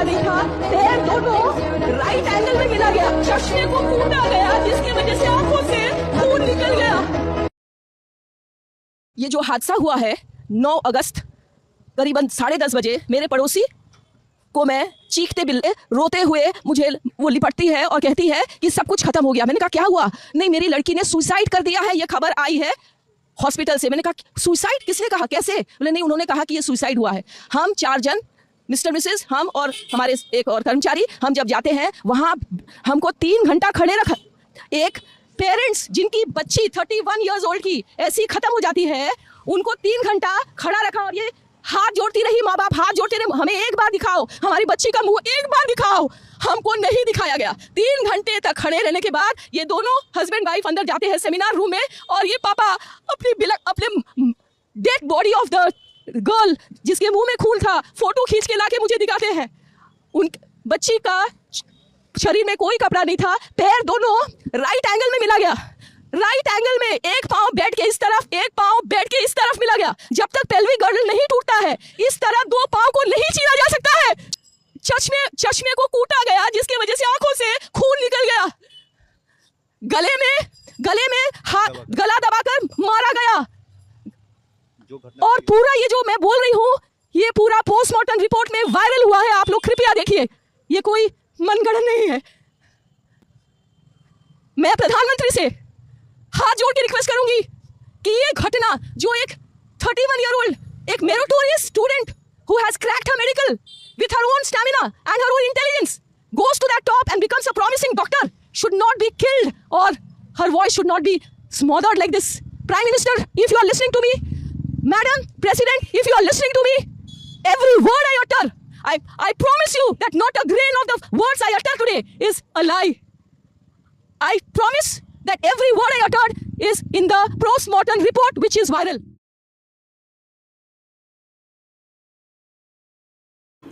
नहीं था, पैर दोनों राइट एंगल में मिला गया, चश्मे को कूटा गया जिसकी वजह से आंखों से खून निकल गया। ये जो हादसा हुआ है 9 अगस्त करीबन 10:30 बजे, मेरे पड़ोसी को मैं चीखते बिल्ले रोते हुए मुझे वो लिपटती है और कहती है कि सब कुछ खत्म हो गया। मैंने कहा क्या हुआ? नहीं, मेरी लड़की ने सुसाइड कर दिया है, ये खबर आई है हॉस्पिटल से। मैंने कहा सुसाइड? किसने कहा, कैसे? बोले नहीं, उन्होंने कहा कि ये सुसाइड हुआ है। हम 4 जन, मिस्टर मिसेस, हम और हमारे एक और कर्मचारी, हम जब जाते हैं वहां हमको 3 घंटा खड़े रखा। एक पेरेंट्स जिनकी बच्ची 31 ईयर्स ओल्ड की ऐसी खत्म हो जाती है, उनको 3 घंटा खड़ा रखा और ये हाथ जोड़ती रही, माँ बाप हाथ जोड़ते रहे, हमें एक बार दिखाओ, हमारी बच्ची का मुंह एक बार दिखाओ। हमको नहीं दिखाया गया। 3 घंटे तक खड़े रहने के बाद ये दोनों हस्बैंड वाइफ अंदर जाते हैं सेमिनार रूम में और ये पापा अपने dead body of the girl जिसके मुंह में खून था फोटो खींच के लाके मुझे दिखाते हैं। उन बच्ची का शरीर में कोई कपड़ा नहीं था, पैर दोनों राइट एंगल में मिला गया, राइट एंगल में, एक पांव बेड के इस तरफ, एक पांव बेड के इस तरफ मिला गया। जब तक पेल्विक गर्डल नहीं टूटता है इस तरह 2 पांव को नहीं चीरा जा सकता है। चश्मे को कूटा गया जिसकी वजह से आंखों से खून निकल गया। गले में हाथ गला दबाकर मारा गया। और पूरा ये जो मैं बोल रही हूँ ये पूरा पोस्टमार्टम रिपोर्ट में वायरल हुआ है, आप लोग कृपया देखिए, ये कोई मनगढ़ंत नहीं है। मैं प्रधानमंत्री से हाथ जोड़ के रिक्वेस्ट करूंगी कि ये घटना जो एक 31 ईयर ओल्ड एक meritorious student who has cracked her medical with her own stamina and her own intelligence goes to that top and becomes a promising doctor should not be killed, or her voice should not be smothered like this. Prime Minister, if you are listening to me, Madam President, if you are listening to me, every word I utter, I promise you that not a grain of the words I utter today is a lie. I promise that every word I uttered is in the post-mortem report which is viral.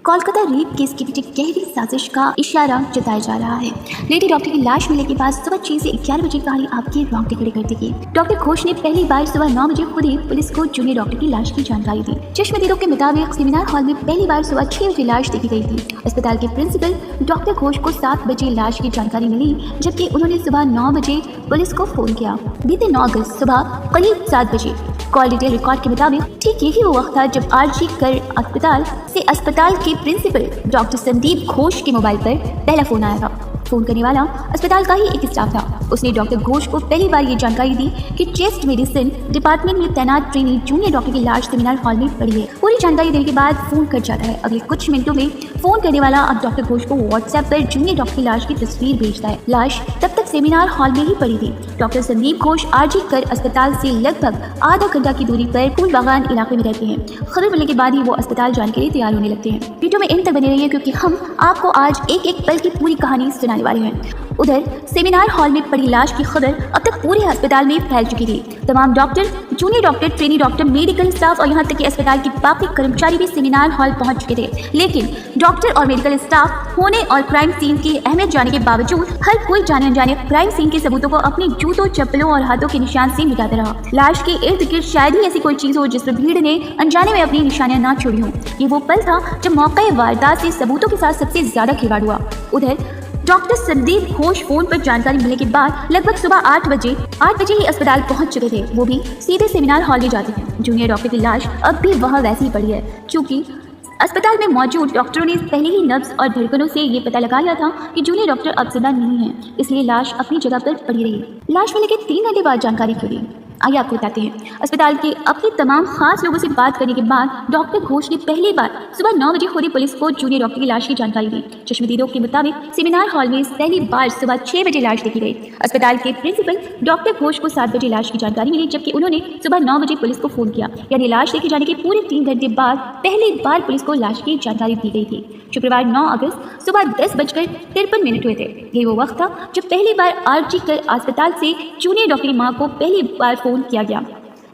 Kolkata rape case के पीछे गहरी साजिश का इशारा जताया जा रहा है। लेडी डॉक्टर की लाश मिलने के बाद सुबह 6 से 11 बजे कहानी आपके रोंगटे खड़े कर देगी। डॉक्टर घोष ने पहली बार सुबह 9 बजे खुद ही पुलिस को जूनियर डॉक्टर की लाश की जानकारी दी। चश्मदीदों के मुताबिक सेमिनार हॉल में पहली बार सुबह 6 बजे लाश देखी गई थी। अस्पताल के प्रिंसिपल डॉक्टर घोष को 7 बजे लाश की जानकारी मिली, जबकि उन्होंने सुबह 9 बजे पुलिस को फोन किया। बीते 9 अगस्त सुबह करीब 7 बजे कॉल डिटेल रिकॉर्ड के मुताबिक ठीक यही वो वक्त था जब आरजी कर अस्पताल से अस्पताल के प्रिंसिपल डॉक्टर संदीप घोष के मोबाइल पर पहला फोन आया था। फोन करने वाला अस्पताल का ही एक स्टाफ था। उसने डॉक्टर घोष को पहली बार ये जानकारी दी कि चेस्ट मेडिसिन डिपार्टमेंट में तैनात ट्रेनी जूनियर डॉक्टर की लाश सेमिनार हॉल में पड़ी है। पूरी जानकारी देने के बाद फोन कट जाता है। अगले कुछ मिनटों में फोन करने वाला अब डॉक्टर घोष को व्हाट्सएप पर जूनियर डॉक्टर की लाश की तस्वीर भेजता है। लाश तब तक सेमिनार हॉल में ही पड़ी थी। डॉक्टर संदीप घोष आरजी कर अस्पताल से लगभग आधा घंटा की दूरी पर फूल बागान इलाके में रहते हैं। खबर मिलने के बाद ही वो अस्पताल जाने के लिए तैयार होने लगते हैं। वीडियो में इन तक बने रहिए क्योंकि हम आपको आज एक एक पल की पूरी कहानी सुनाने वाले हैं। उधर सेमिनार हॉल में पड़ी लाश की खबर अब तक पूरे अस्पताल में फैल चुकी थी। तमाम doctor, junior doctor, trainee doctor, medical staff और यहाँ तक कि अस्पताल के बाकी कर्मचारी भी सेमिनार हॉल पहुंच चुके थे। लेकिन डॉक्टर और मेडिकल स्टाफ होने और क्राइम सीन की अहमियत जाने के बावजूद हर कोई जाने अनजाने क्राइम सीन के सबूतों को अपने जूतों, चप्पलों और हाथों के निशान से मिटाता रहा। लाश के इर्द गिर्द शायद ही ऐसी कोई चीज हो जिस पर भीड़ ने अनजाने में अपनी निशानियां ना छोड़ी हों। ये वो पल था जब मौके वारदात से सबूतों के साथ सबसे ज्यादा खिलवाड़ हुआ। उधर डॉक्टर संदीप घोष फोन पर जानकारी मिलने के बाद लगभग सुबह 8 बजे ही अस्पताल पहुंच चुके थे। वो भी सीधे सेमिनार हॉल में जाते हैं। जूनियर डॉक्टर की लाश अब भी वहाँ वैसी ही पड़ी है, क्योंकि अस्पताल में मौजूद डॉक्टरों ने पहले ही नब्ज और धड़कनों से ये पता लगा लिया था कि जूनियर डॉक्टर अब जिंदा नहीं है, इसलिए लाश अपनी जगह पर पड़ी रही। लाश मिलने के 3 घंटे बाद जानकारी क्यों दी, आइए आपको बताते हैं। अस्पताल के अपने तमाम खास लोगों से बात करने के बाद डॉक्टर घोष ने पहली बार सुबह 9 बजे खुद ही पुलिस को जूनियर डॉक्टर की लाश की जानकारी दी। चश्मदीदों के मुताबिक सेमिनार हॉल में पहली बार सुबह 6 बजे लाश देखी गई। अस्पताल के प्रिंसिपल डॉक्टर घोष को 7 बजे लाश की जानकारी मिली, जबकि उन्होंने सुबह 9 बजे पुलिस को फोन किया। यानी लाश देखे जाने के पूरे 3 घंटे बाद पहली बार पुलिस को लाश की जानकारी दी गई थी। शुक्रवार 9 अगस्त सुबह 10:53 हुए थे। यही वो वक्त था जब पहली बार आरजी कर अस्पताल से जूनियर डॉक्टर की मां को पहली बार फोन किया गया।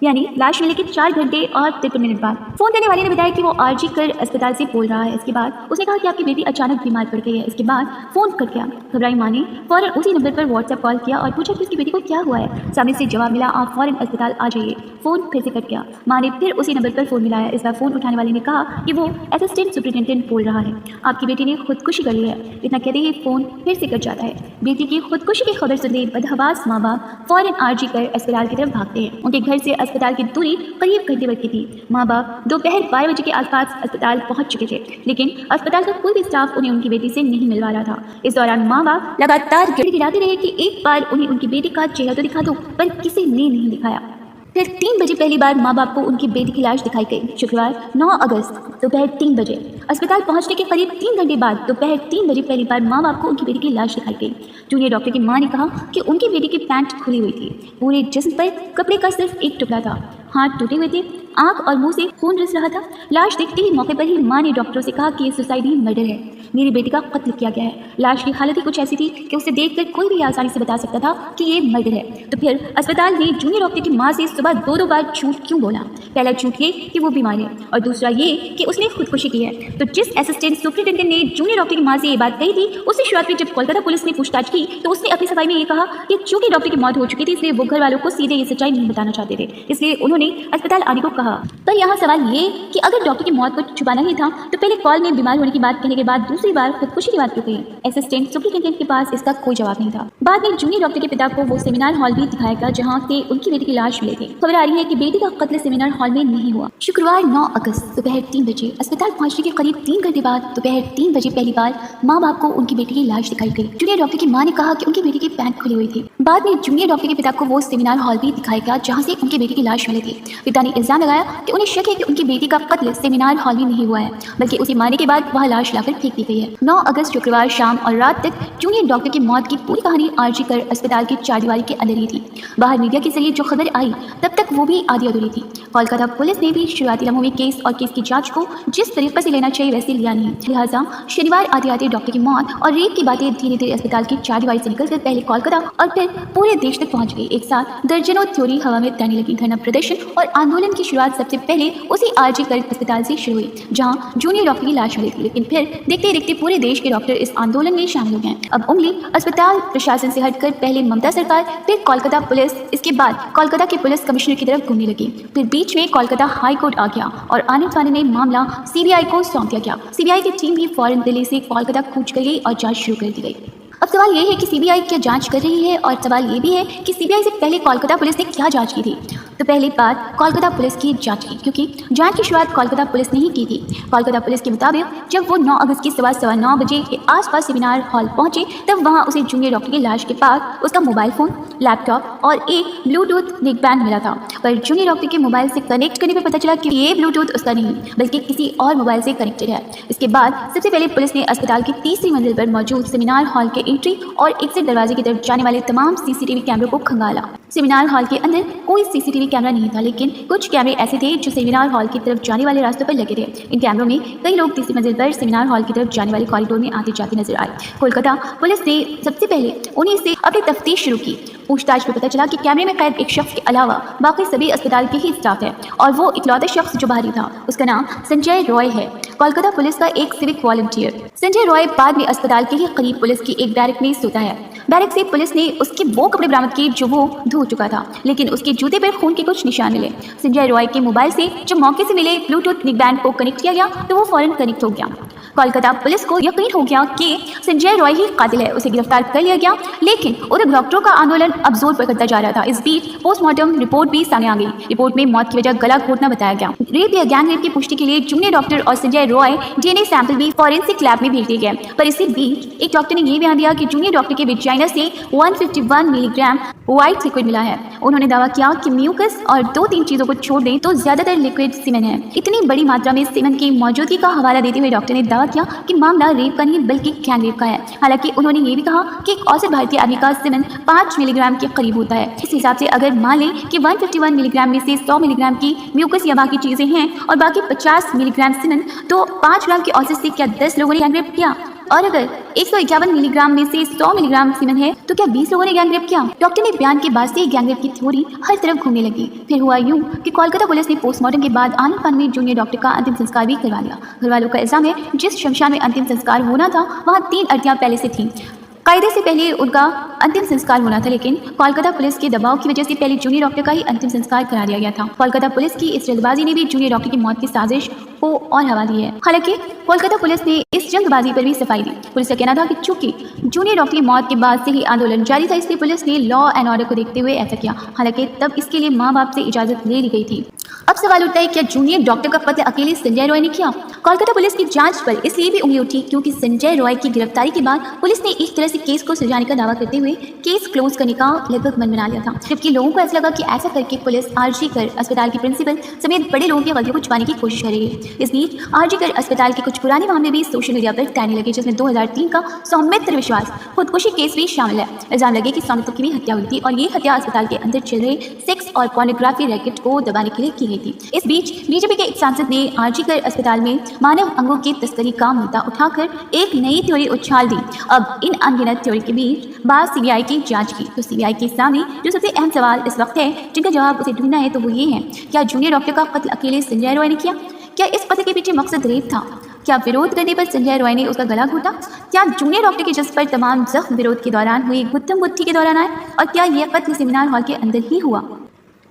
यानी लाश मिलने के 4 घंटे और 53 मिनट बाद। फोन करने वाले ने बताया कि वो आरजी कर अस्पताल से बोल रहा है। इसके बाद उसने कहा कि आपकी बेटी अचानक बीमार पड़ गई है। इसके बाद फोन कट गया। घबराई माँ ने फौरन उसी नंबर पर व्हाट्सएप कॉल किया और पूछा कि उसकी बेटी को क्या हुआ है। सामने से जवाब मिला, आप फौरन अस्पताल आ जाइए। फोन फिर से कट गया। माँ ने फिर उसी नंबर पर फोन मिलाया। इस बार फोन उठाने वाले ने कहा कि वो असिस्टेंट सुपरिटेंडेंट बोल रहा है, आपकी बेटी ने खुदकुशी कर ली है। इतना कहते ही फोन फिर से कट जाता है। बेटी की खुदकुशी की खबर सुनते बदहवास माँ बाप फौरन आरजी कर अस्पताल की तरफ भागते हैं। उनके घर से अस्पताल की दूरी करीब घंटे भर की थी। माँ बाप दोपहर 12 बजे के आसपास अस्पताल पहुंच चुके थे, लेकिन अस्पताल का कोई भी स्टाफ उन्हें उनकी बेटी से नहीं मिलवा रहा था। इस दौरान माँ बाप लगातार गिड़गिड़ाते रहे कि एक बार उन्हें उनकी बेटी का चेहरा तो दिखा दो, पर किसी ने नहीं दिखाया। फिर 3 बजे पहली बार माँ बाप को उनकी बेटी की लाश दिखाई गई। शुक्रवार 9 अगस्त दोपहर 3 बजे अस्पताल पहुंचने के करीब 3 घंटे बाद दोपहर 3 बजे पहली बार माँ बाप को उनकी बेटी की लाश दिखाई गई। जूनियर डॉक्टर की माँ ने कहा कि उनकी बेटी की पैंट खुली हुई थी। पूरे जिस्म पर कपड़े का सिर्फ एक टुकड़ा था। हाथ टूटे हुए थे, आंख और मुंह से खून रिस रहा था। लाश देखते ही मौके पर ही माँ ने डॉक्टरों से कहा कि ये सुसाइड ही मर्डर है, मेरी बेटी का कत्ल किया गया है। लाश की हालत ही कुछ ऐसी थी कि उसे देखकर कोई भी आसानी से बता सकता था कि ये मर्डर है। तो फिर अस्पताल ने जूनियर डॉक्टर की माँ से सुबह 2 बार झूठ क्यों बोला? पहला झूठ ये कि वो बीमार है और दूसरा ये कि उसने खुदकुशी की है। तो जिस असिस्टेंट सुपरिटेंडेंट ने जूनियर डॉक्टर की माँ से ये बात कही थी, उससे शुरुआत में जब कोलकाता पुलिस ने पूछताछ की तो उसने अपनी सफाई में ये कहा कि चूंकि डॉक्टर की मौत हो चुकी थी, इसलिए वो घर वालों को सीधे ये सच्चाई नहीं बताना चाहते थे, इसलिए उन्होंने अस्पताल आने को कहा। पर यहाँ सवाल ये कि अगर डॉक्टर की मौत को छुपाना ही था तो पहले कॉल में बीमार होने की बात कहने के बाद दूसरी बार खुदकुशी की बात क्यों कही? असिस्टेंट सुपरिटेंडेंट के पास इसका कोई जवाब नहीं था। बाद में जूनियर डॉक्टर के पिता को वो सेमिनार हॉल भी दिखाया गया जहाँ से उनकी बेटी की लाश मिली थी। खबर आ रही है कि बेटी का कत्ल सेमिनार हॉल में नहीं हुआ। शुक्रवार 9 अगस्त दोपहर 3 बजे अस्पताल पहुंचने के करीब 3 घंटे बाद दोपहर 3 बजे पहली बार माँ बाप को उनकी बेटी की लाश दिखाई गई। जूनियर डॉक्टर की माँ ने कहा कि उनकी बेटी की पैंट खुली हुई थी। बाद में जूनियर डॉक्टर के पिता को वो सेमिनार हॉल भी दिखाया गया जहाँ से उनकी बेटी की लाश मिली थी। पिता ने इल्जाम लगाया कि उन्हें शक है कि उनकी बेटी का कत्ल सेमिनार हॉल में नहीं हुआ है, बल्कि उसे मारने के बाद वह लाश लाकर फेंक दी गई है। 9 अगस्त शुक्रवार शाम और रात तक जूनियर डॉक्टर की मौत की पूरी कहानी आरजी कर अस्पताल की चारदीवारी के अंदर ही थी। बाहर मीडिया के जरिए जो खबर आई तब तक वो भी आधी अधूरी थी। कोलकाता पुलिस ने भी शुरुआती लम्हों में केस और केस की जांच को जिस तरीके से लेना चाहिए वैसे लिया नहीं। लिहाजा शनिवार आते आते डॉक्टर की मौत और रेप की बातें धीरे धीरे अस्पताल की चारदीवारी से निकलकर पहले कोलकाता और फिर पूरे देश तक पहुंच गई। एक साथ दर्जनों थ्योरी हवा में तैरने लगी। धरना प्रदर्शन और आंदोलन की शुरुआत सबसे पहले उसी आरजी कर अस्पताल से शुरू हुई जहां जूनियर डॉक्टर की लाश मिली थी, लेकिन फिर देखते देखते पूरे देश के डॉक्टर इस आंदोलन में शामिल हो गए। अब उंगली अस्पताल प्रशासन से हटकर पहले ममता सरकार, फिर कोलकाता पुलिस, इसके बाद कोलकाता के पुलिस कमिश्नर की तरफ घूमने लगी। फिर बीच में कोलकाता हाई कोर्ट आ गया और आनंद पांडे ने मामला सीबीआई को सौंप दिया गया। सीबीआई की टीम भी फौरन दिल्ली से कोलकाता कूच कर गई और जांच शुरू कर दी गई। अब सवाल ये है कि सीबीआई क्या जांच कर रही है, और सवाल ये भी है कि सीबीआई से पहले कोलकाता पुलिस ने क्या जांच की थी। तो पहली बात कोलकाता पुलिस की जांच की, क्योंकि जांच की शुरुआत कोलकाता पुलिस ने ही की थी। कोलकाता पुलिस के मुताबिक जब वो 9 अगस्त की सुबह 9:15 बजे के आसपास सेमिनार हॉल पहुंचे तब वहां उसे जूनियर डॉक्टर की लाश के पास उसका मोबाइल फोन, लैपटॉप और एक ब्लूटूथ नेकबैंड मिला था। पर जूनियर डॉक्टर के मोबाइल से कनेक्ट करने पर पता चला कि ये ब्लूटूथ उसका नहीं बल्कि किसी और मोबाइल से कनेक्टेड है। इसके बाद सबसे पहले पुलिस ने अस्पताल की तीसरी मंजिल पर मौजूद सेमिनार हॉल के एंट्री और एग्जिट दरवाजे की तरफ जाने वाले तमाम सीसीटीवी कैमरों को खंगाला। सेमिनार हॉल के अंदर कोई सीसीटीवी कैमरा नहीं था, लेकिन कुछ कैमरे ऐसे थे जो सेमिनार हॉल की तरफ जाने वाले रास्तों पर लगे थे। इन कैमरों में कई लोग तीसरी मंजिल पर सेमिनार हॉल की तरफ जाने वाले कॉरिडोर में आते जाते नजर आए। कोलकाता पुलिस ने सबसे पहले उन्हीं से अपनी तफ्तीश शुरू की। पूछताछ में पता चला कि कैमरे में कैद एक शख्स के अलावा बाकी सभी अस्पताल के ही स्टाफ है और वो इकलौते शख्स जो बाहरी था उसका नाम संजय रॉय है, कोलकाता पुलिस का एक सिविक वॉलंटियर। संजय रॉय बाद में अस्पताल के ही करीब पुलिस की एक बैरक में सोता है। बैरक से पुलिस ने उसके वो कपड़े बरामद किए जो वो धो चुका था, लेकिन उसके जूते पर खून के कुछ निशान मिले। संजय रॉय के मोबाइल से जब मौके से मिले ब्लूटूथ नेकबैंड को कनेक्ट किया गया तो वो फौरन कनेक्ट हो गया। कोलकाता पुलिस को यकीन हो गया कि संजय रॉय ही कातिल है। उसे गिरफ्तार कर लिया गया, लेकिन उधर डॉक्टरों का आंदोलन अब जोर पकड़ता जा रहा था। इस बीच पोस्टमार्टम रिपोर्ट भी सामने आ गई। रिपोर्ट में मौत की वजह गला घोटना बताया गया। रेप या गैंग रेप की पुष्टि के लिए जूनियर डॉक्टर और संजय रॉय डीएनए सैंपल भी फॉरेंसिक लैब में भेज दिए गए। पर इसी बीच एक डॉक्टर ने यह बयान दिया कि जूनियर डॉक्टर के वेजाइना से 151 मिलीग्राम व्हाइट लिक्विड मिला है। उन्होंने दावा किया कि म्यूकस और 2-3 चीजों को छोड़ दें तो ज्यादातर लिक्विड सीमेन है। इतनी बड़ी मात्रा में सीमेन की मौजूदगी का हवाला देते हुए डॉक्टर ने दावा किया कि मामला रेप का नहीं बल्कि गैंग रेप का है। हालांकि उन्होंने ये भी कहा कि एक औसत भारतीय आदमी का सीमेन 5 मिलीग्राम के करीब होता है। इस हिसाब से अगर मान लें कि 151 मिलीग्राम में से 100 मिलीग्राम की म्यूकस या बाकी चीजें हैं और बाकी 50 मिलीग्राम सीमेन, तो 5 ग्राम की औसत से क्या 10 लोगों ने गैंग रेप किया? और अगर 151 मिलीग्राम में से 100 मिलीग्राम सीमेन है तो क्या 20 लोगों ने गैंगरेप किया? डॉक्टर ने बयान के बाद से गैंगरेप की थ्योरी हर तरफ घूमने लगी। फिर हुआ यूं कि कोलकाता पुलिस ने पोस्टमार्टम के बाद आनंद फान में जूनियर डॉक्टर का अंतिम संस्कार भी करवा लिया। घर वालों का इल्जाम है जिस शमशान में अंतिम संस्कार होना था वहाँ 3 अर्थियां पहले से थीं। कायदे से पहले उनका अंतिम संस्कार होना था, लेकिन कोलकाता पुलिस के दबाव की वजह से पहले जूनियर डॉक्टर का ही अंतिम संस्कार करा दिया गया था। कोलकाता पुलिस की इस जल्दबाजी ने भी जूनियर डॉक्टर की मौत की साजिश को और हवा दी है। हालांकि कोलकाता पुलिस ने इस जल्दबाजी पर भी सफाई दी। पुलिस का कहना था कि चूंकि जूनियर डॉक्टर की मौत के बाद से ही आंदोलन जारी था, इसलिए पुलिस ने लॉ एंड ऑर्डर को देखते हुए ऐसा किया। हालांकि तब इसके लिए माँ बाप से इजाजत ले ली गई थी। अब सवाल उठता है, क्या जूनियर डॉक्टर का कत्ल अकेले संजय रॉय ने किया? कोलकाता पुलिस की जांच पर इसलिए भी उंगली उठी क्योंकि संजय रॉय की गिरफ्तारी के बाद पुलिस ने एक तरह से केस को सुलझाने का दावा करते हुए केस क्लोज करने का लगभग मन बना लिया था, जबकि लोगों को ऐसा लगा कि ऐसा करके पुलिस आरजी कर अस्पताल के प्रिंसिपल समेत बड़े लोगों की गलतियों को छुपाने की कोशिश करेगी। इस बीच आरजी कर अस्पताल के कुछ पुराने मामले भी सोशल मीडिया पर तैरने लगे, जिसमें 2003 का सौमित्र विश्वास खुदकुशी केस भी शामिल है। इल्जाम लगे कि सौमित्र की भी हत्या हुई थी और ये हत्या अस्पताल के अंदर चल रहे सेक्स और पोर्नोग्राफी रैकेट को दबाने के लिए की गई थी। इस बीच बीजेपी के एक सांसद ने आरजी कर अस्पताल में मानव अंगों की तस्करी का मुद्दा उठाकर एक नई थ्योरी उछाल दी। अब इन अनगिनत थ्योरी के बीच बाद सीबीआई की जांच की, तो सीबीआई के सामने जो सबसे अहम सवाल इस वक्त है जिनका जवाब उसे ढूंढना है, तो वो ये है, क्या जूनियर डॉक्टर का कत्ल अकेले संजय रॉय ने किया? क्या इस कत्ल के पीछे मकसद रेप था? क्या विरोध करने पर संजय रॉय ने उसका गला घोटा? क्या जूनियर डॉक्टर के जिस्म पर तमाम जख्म विरोध के दौरान हुई गुत्थम गुत्थी के दौरान आए? और क्या यह कत्ल सेमिनार हॉल के अंदर ही हुआ?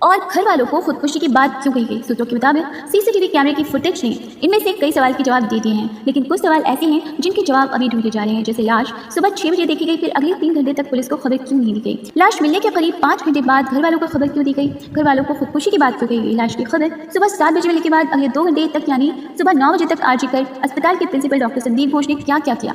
और घर वालों को खुदकुशी की बात क्यों कही गई? सूत्रों के मुताबिक सीसीटीवी कैमरे की फुटेज ने इनमें से कई सवाल के जवाब दे दिए हैं, लेकिन कुछ सवाल ऐसे हैं जिनके जवाब अभी ढूंढे जा रहे हैं। जैसे लाश सुबह 6 बजे देखी गई, फिर अगले 3 घंटे तक पुलिस को खबर क्यों नहीं दी गई? लाश मिलने के करीब 5 घंटे बाद घर वालों को खबर क्यों दी गई? घर वालों को खुदकुशी की बात क्यों कही गई? लाश की खबर सुबह 7 बजे मिलने के बाद अगले 2 घंटे तक यानी सुबह 9 बजे तक आरजी कर अस्पताल के प्रिंसिपल डॉक्टर संदीप घोष ने क्या क्या किया?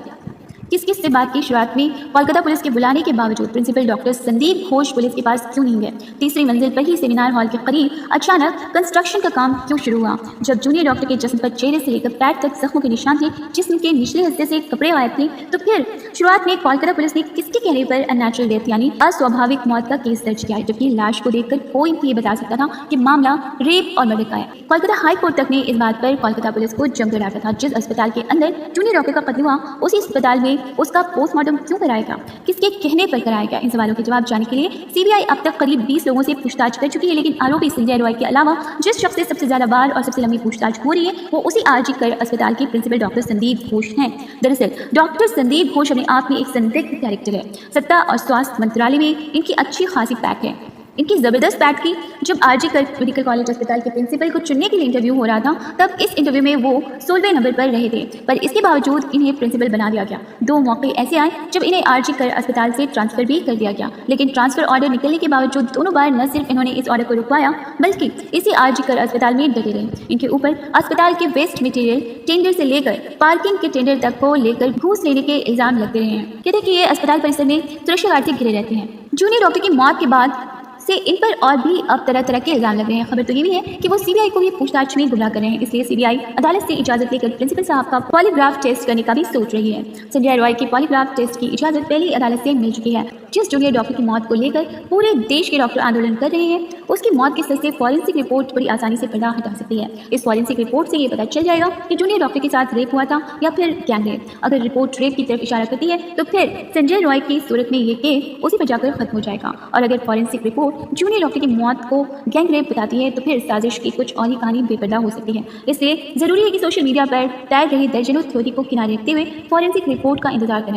किस किस से बात की? शुरुआत में कोलकाता पुलिस के बुलाने के बावजूद principal doctor Sandeep Ghosh police के पास क्यों नहीं गए? तीसरी मंजिल पर ही सेमिनार हॉल के करीब अचानक कंस्ट्रक्शन का काम क्यों शुरू हुआ? जब जूनियर डॉक्टर के जिस्म पर चेहरे से लेकर पैर तक जख्मों के निशान थे, जिस्म के निचले हिस्से से कपड़े गायब थे, तो फिर शुरुआत में कोलकाता पुलिस ने किसके कहने पर अननेचुरल डेथ यानी अस्वाभाविक मौत का केस दर्ज किया, जबकि लाश को देखकर कोई भी ये बता सकता था कि मामला रेप और मर्डर का है। कोलकाता हाई कोर्ट तक ने इस बात पर कोलकाता पुलिस को जमकर डांटा था। जिस अस्पताल के अंदर जूनियर डॉक्टर का कत्ल हुआ, उसी अस्पताल में उसका पोस्टमार्टम क्यों कराएगा? किसके कहने पर कराएगा? इन सवालों के जवाब जानने के लिए सीबीआई अब तक करीब 20 लोगों से पूछताछ कर चुकी है, लेकिन आरोपी संजय रॉय के अलावा जिस शख्स से सबसे ज्यादा बार और सबसे लंबी पूछताछ हो रही है वो उसी आरजी कर अस्पताल के प्रिंसिपल डॉक्टर संदीप घोष हैं। दरअसल डॉक्टर संदीप घोष अपने आप में एक संदिग्ध कैरेक्टर है। सत्ता और स्वास्थ्य मंत्रालय में इनकी अच्छी खासी पैठ है। इनकी ज़बरदस्त पैठ की जब आरजी कर मेडिकल कॉलेज अस्पताल के प्रिंसिपल को चुनने के लिए इंटरव्यू हो रहा था, तब इस इंटरव्यू में वो 16वें नंबर पर रहे थे, पर इसके बावजूद इन्हें प्रिंसिपल बना दिया गया। 2 मौके ऐसे आए जब इन्हें आरजी कर अस्पताल से ट्रांसफर भी कर दिया गया, लेकिन ट्रांसफर ऑर्डर निकलने के बावजूद दोनों बार न सिर्फ इन्होंने इस ऑर्डर को रुकवाया बल्कि इसी आरजी कर अस्पताल में डटे रहे। इनके ऊपर अस्पताल के वेस्ट मटेरियल टेंडर से लेकर पार्किंग के टेंडर तक को लेकर घूस लेने के इल्जाम लगते रहे हैं। कहते हैं कि ये अस्पताल परिसर में सुरक्षा गार्ड से घिरे रहते हैं। जूनियर डॉक्टर की मौत के बाद से इन पर और भी अब तरह तरह के इल्जाम लग रहे हैं। खबर तो ये भी है कि वो सीबीआई को भी पूछताछ में गुमराह कर रहे हैं, इसलिए सीबीआई अदालत से इजाजत लेकर प्रिंसिपल साहब का पॉलीग्राफ टेस्ट करने का भी सोच रही है। संजय रॉय की पॉलीग्राफ टेस्ट की इजाजत पहली अदालत से मिल चुकी है। जिस जूनियर डॉक्टर की मौत को लेकर पूरे देश के डॉक्टर आंदोलन कर रहे हैं, उसकी मौत के सच से फॉरेंसिक रिपोर्ट बड़ी आसानी से पर्दा हटा सकती है। इस फॉरेंसिक रिपोर्ट से ये पता चल जाएगा कि जूनियर डॉक्टर के साथ रेप हुआ था या फिर गैंगरेप। अगर रिपोर्ट रेप की तरफ इशारा करती है तो फिर संजय रॉय की सूरत में ये केस उसी पर जाकर खत्म हो जाएगा, और अगर फॉरेंसिक रिपोर्ट जूनियर डॉक्टर की मौत को गैंगरेप बताती है तो फिर साजिश की कुछ और ही कहानी बेपर्दा हो सकती है। इसलिए जरूरी है कि सोशल मीडिया पर तैर रही दर्जनों थ्योरी को किनारे रखते हुए फॉरेंसिक रिपोर्ट का इंतजार करना